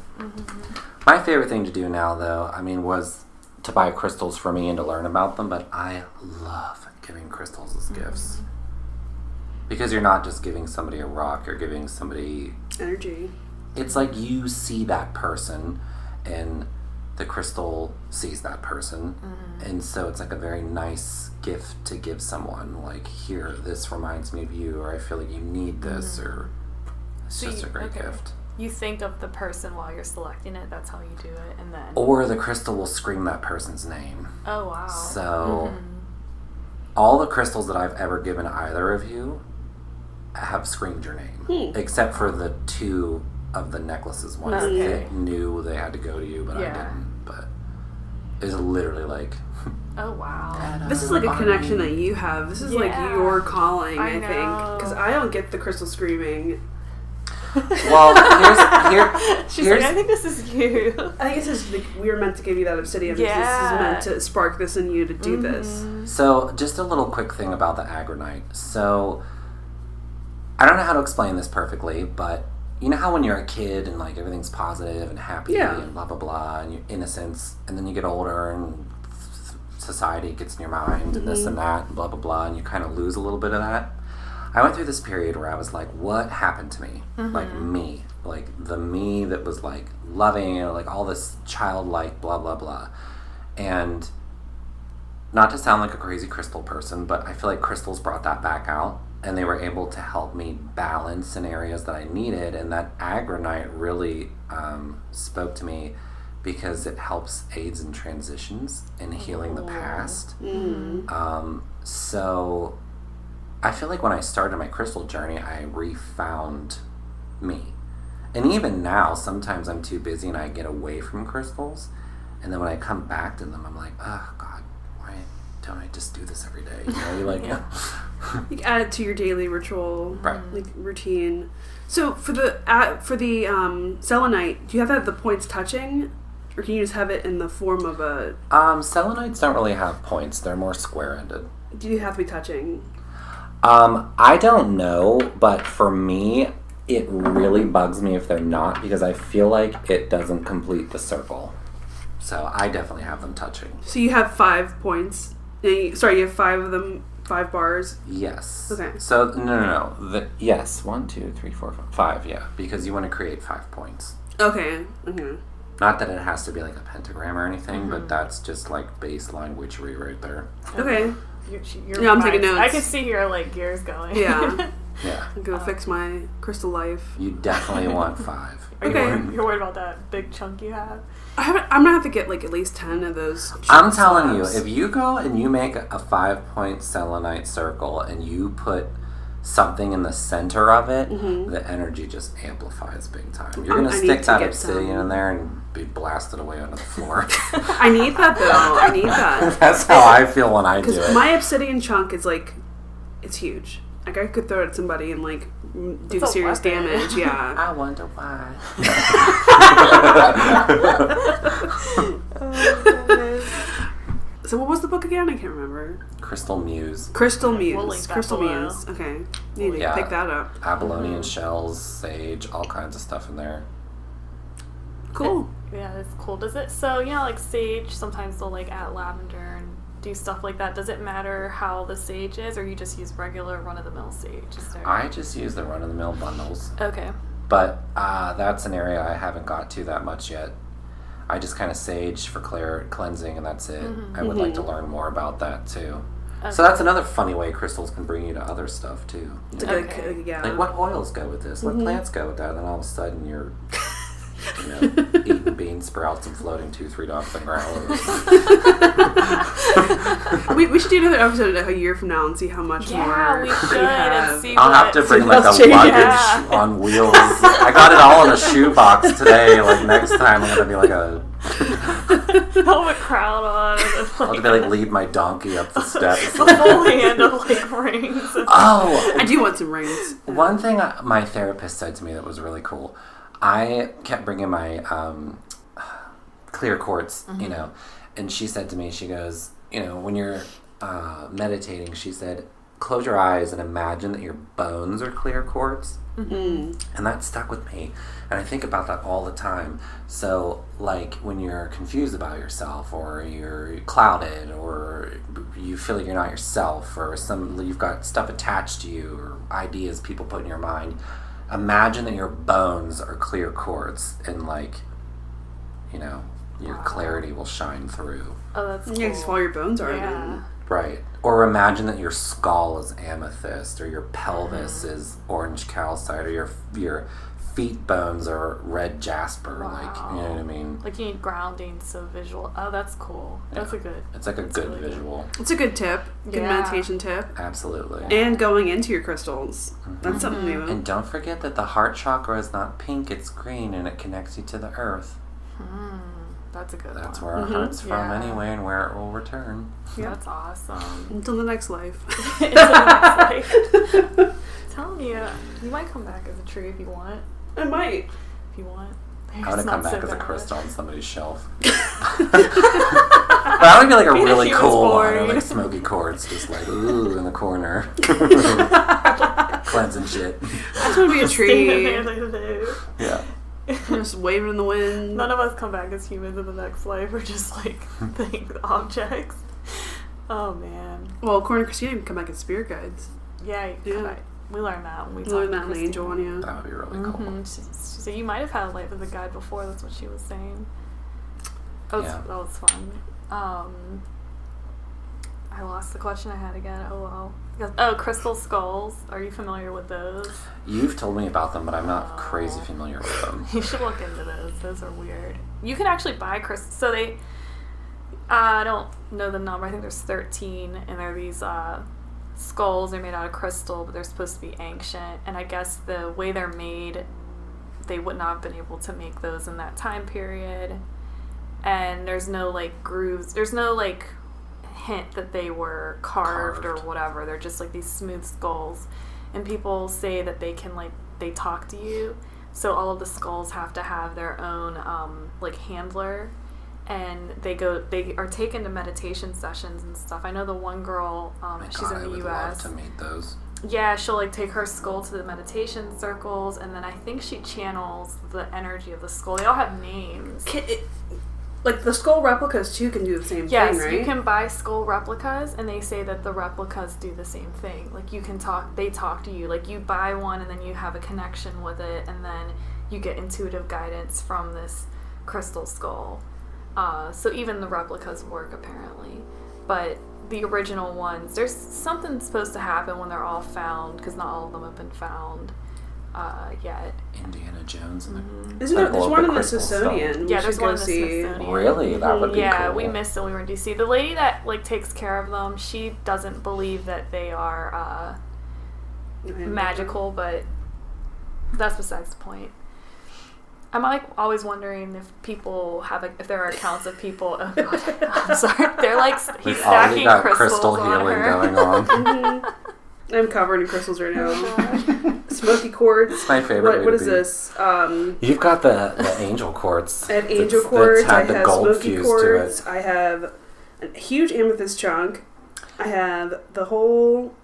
My favorite thing to do now, though, was to buy crystals for me and to learn about them, but I love giving crystals as gifts. Because you're not just giving somebody a rock, you're giving somebody Energy. It's like you see that person and the crystal sees that person. And so it's like a very nice gift to give someone. Like, here, this reminds me of you, or I feel like you need this, or it's just a great gift. You think of the person while you're selecting it, that's how you do it, and then... Or the crystal will scream that person's name. Oh, wow. So, all the crystals that I've ever given either of you have screamed your name. Except for the two of the necklaces ones that knew they had to go to you, but I didn't. But it's literally like... Oh, wow. This is like a connection that you have. This is like your calling, I think. Because I don't get the crystal screaming. Well, She's like, I think this is you. I think it's just like, we were meant to give you that obsidian. This is meant to spark this in you to do this. So, just a little quick thing about the agronite. So, I don't know how to explain this perfectly, but you know how when you're a kid and like everything's positive and happy and blah blah blah, and your innocence, and then you get older and society gets in your mind and this and that and blah blah blah, and you kind of lose a little bit of that. I went through this period where I was like, what happened to me? Like me. Like the me that was like loving, like all this childlike blah blah blah. And not to sound like a crazy crystal person, but I feel like crystals brought that back out, and they were able to help me balance in areas that I needed, and that agronite really spoke to me because it helps aids in transitions and healing the past. So I feel like when I started my crystal journey, I refound me. And even now, sometimes I'm too busy and I get away from crystals. And then when I come back to them, I'm like, oh, God, why don't I just do this every day? You know, you're like, You can add it to your daily ritual, like routine. So for the selenite, do you have to have the points touching? Or can you just have it in the form of a... selenites don't really have points. They're more square-ended. Do you have to be touching? I don't know, but for me, it really bugs me if they're not, because I feel like it doesn't complete the circle. So I definitely have them touching. So you have 5 points. You have 5 of them, 5 bars? Yes. Okay. So, no. Yes, 1, 2, 3, 4, 5, yeah, because you want to create 5 points. Okay. Not that it has to be like a pentagram or anything, but that's just like baseline witchery right there. Okay. You're I'm taking notes. I can see your like gears going. Yeah. Yeah. I'm going to fix my crystal life. You definitely want 5. You're worried about that big chunk you have? I'm going to have to get like at least 10 of those. I'm telling you, if you go and you make a 5-point selenite circle and you put something in the center of it, Mm-hmm. the energy just amplifies big time. You're gonna stick that obsidian in there and be blasted away onto the floor. I need that though. I need that. That's how I feel when I do Because it. my obsidian chunk is like, it's huge. Like I could throw it at somebody and like do It's a serious weapon. damage. Yeah. I wonder why. So what was the book again? I can't remember. Crystal Muse. Crystal Muse. We'll link that Crystal below. Muse. Okay. Need to Yeah. pick that up. Abalone shells, sage, all kinds of stuff in there. Cool. Yeah, it's cool. Does it, so, you know, like sage, sometimes they'll like add lavender and do stuff like that. Does it matter how the sage is, or you just use regular run-of-the-mill sage? Is there... I just use the run-of-the-mill bundles. Okay. But that's an area I haven't got to that much yet. I just kind of sage for cleansing, and that's it. I would like to learn more about that, too. Okay. So that's another funny way crystals can bring you to other stuff, too. It's a Okay. good, yeah. Like, what oils go with this? What plants go with that? And all of a sudden, you're, eating bean sprouts and floating 2-3 dogs on ground. we should do another episode a year from now and see how much more Yeah, we should, and see I'll what... have to bring like a Let's change luggage it. on wheels. I got it all in a shoebox today. Like next time, I'm gonna be like a. I'll have a crown on. And I'll like, be like lead my donkey up the steps. the full hand of like rings. Oh, I do want some rings. one thing my therapist said to me that was really cool. I kept bringing my clear quartz, and she said to me, she goes, when you're meditating, she said, close your eyes and imagine that your bones are clear quartz. Mm-hmm. And that stuck with me. And I think about that all the time. So, like, when you're confused about yourself, or you're clouded, or you feel like you're not yourself, or you've got stuff attached to you, or ideas people put in your mind, imagine that your bones are clear quartz, and, like, your clarity will shine through. Oh, that's cool. Yeah, because all your bones are Yeah. then. Right. Or imagine that your skull is amethyst, or your pelvis is orange calcite, or your feet bones are red jasper. Wow. Like, you know what I mean? Like you need grounding, so visual. Oh, that's cool. That's a good. It's like a that's good really good. visual. It's a good tip. Good Yeah. meditation tip. Absolutely. And going into your crystals. That's something new. And don't forget that the heart chakra is not pink, it's green, and it connects you to the earth. That's a good That's one. where our heart's from Yeah. anyway, and where it will return. That's awesome. Until the next life. It's like, telling you, you might come back as a tree if you want. I might. If you want. I want to It's come not back so as a bad. crystal on somebody's shelf. But that would be like a Being a really human's cool one, boring. like smoky quartz, just like, ooh, in the corner. Cleansing shit. I just want to be a Standing there tree. like this. Yeah. Just waving in the wind. None of us come back as humans in the next life. We're just like things, objects. Oh man. Well, according to Christina, you can come back as spirit guides. Yeah, Yeah. we learned that when we You learned talked that to in the angel one, Christina. yeah. That would be really cool. She said you might have had a life as a guide before. That's what she was saying. That was fun. I lost the question I had again. Oh well. Oh, crystal skulls. Are you familiar with those? You've told me about them, but I'm not crazy familiar with them. You should look into those. Those are weird. You can actually buy crystals. So they, I don't know the number. I think there's 13, and they're these skulls. They're made out of crystal, but they're supposed to be ancient. And I guess the way they're made, they would not have been able to make those in that time period. And there's no like grooves. There's no like hint that they were carved or whatever. They're just like these smooth skulls. And people say that they can like they talk to you. So all of the skulls have to have their own like handler, and they are taken to meditation sessions and stuff. I know the one girl, she's in the I would U.S. love to meet those. Yeah, she'll like take her skull to the meditation circles, and then I think she channels the energy of the skull. They all have names. Like the skull replicas too can do the same Yes, thing, right? you can buy skull replicas, and they say that the replicas do the same thing. Like you can they talk to you. Like you buy one, and then you have a connection with it, and then you get intuitive guidance from this crystal skull. So even the replicas work apparently, but the original ones, there's something supposed to happen when they're all found, because not all of them have been found yet. Indiana Jones and the Isn't there? There's one in the crystal Smithsonian. Yeah, We there's should one go in the see. Smithsonian. Really? That would be Yeah, cool. we missed it when we were in DC. The lady that like takes care of them, she doesn't believe that they are magical, but that's besides the point. I'm like always wondering if people have if there are accounts of people. Oh God, I'm sorry. They're like he's stacking got crystals crystal on healing her. going on. Mm-hmm. I'm covered in crystals right now. Smoky quartz. It's my favorite. What is this? You've got the angel quartz. I have angel quartz. I the have gold smoky fuse quartz. to it. I have a huge amethyst chunk. I have the whole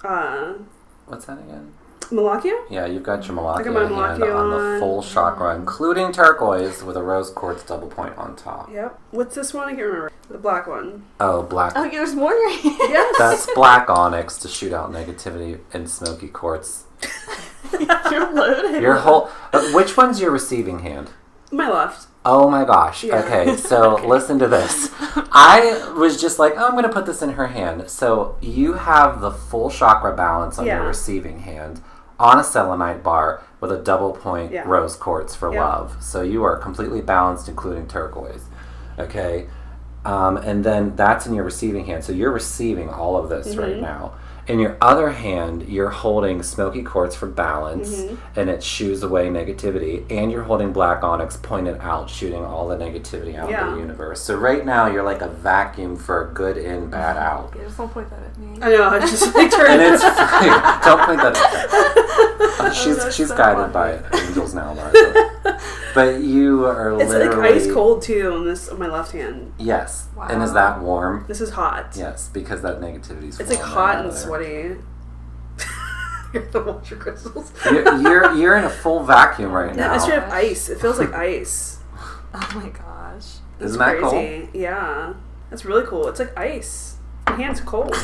What's that again? Malakia? Yeah, you've got your I Malakia got my hand Malakia on the on. full chakra, including turquoise with a rose quartz double point on top. Yep. What's this one? I can't remember. The black one. Oh, black. Oh, there's more in your hand. Yes. That's black onyx to shoot out negativity, and smoky quartz. You're loaded. Your whole. Which one's your receiving hand? My left. Oh my gosh. Yeah. Okay, so listen to this. I was just like, oh, I'm going to put this in her hand. So you have the full chakra balance on your receiving hand on a selenite bar with a double point rose quartz for love. So you are completely balanced, including turquoise. Okay? And then that's in your receiving hand. So you're receiving all of this right now. In your other hand, you're holding smoky quartz for balance, and it shoos away negativity, and you're holding black onyx pointed out, shooting all the negativity out into the universe. So right now, you're like a vacuum for good in, bad out. Yeah, just don't point that at me. I know. I just like turned. And it's free. Don't point that at her. She's so guided by angels now, Martha. But you are It's literally... like ice cold too on my left hand. Yes. Wow. And is that warm? This is hot. Yes, because that negativity is It's like hot and sweaty. You're the water crystals. You're in a full vacuum right now. It's straight up ice. It feels like ice. Oh my gosh. Isn't that crazy. Yeah. That's really cool. It's like ice. My hand's cold.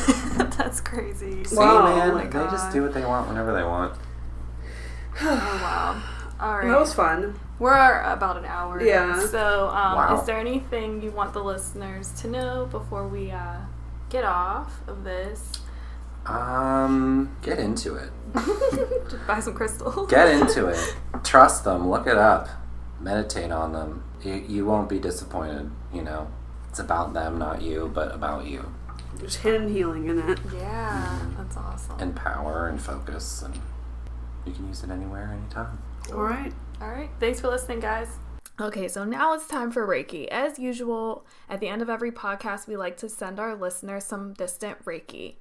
That's crazy. See, Wow. man, Oh my they God. just do what they want whenever they want. Oh wow. All right. That was fun. We're about an hour. Yeah. So, Wow. is there anything you want the listeners to know before we get off of this? Get into it. Just buy some crystals. Get into it. Trust them. Look it up. Meditate on them. You won't be disappointed. You know, it's about them, not you, but about you. There's hidden healing in it. Yeah, that's awesome. And power and focus, and you can use it anywhere, anytime. All right. All right. Thanks for listening, guys. Okay, so now it's time for Reiki. As usual, at the end of every podcast, we like to send our listeners some distant Reiki.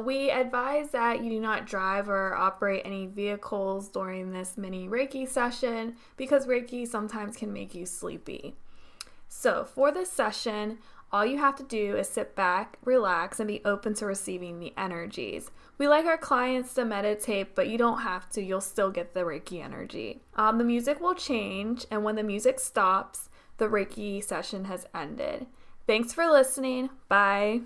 We advise that you do not drive or operate any vehicles during this mini Reiki session because Reiki sometimes can make you sleepy. So for this session, all you have to do is sit back, relax, and be open to receiving the energies. We like our clients to meditate, but you don't have to. You'll still get the Reiki energy. The music will change, and when the music stops, the Reiki session has ended. Thanks for listening. Bye.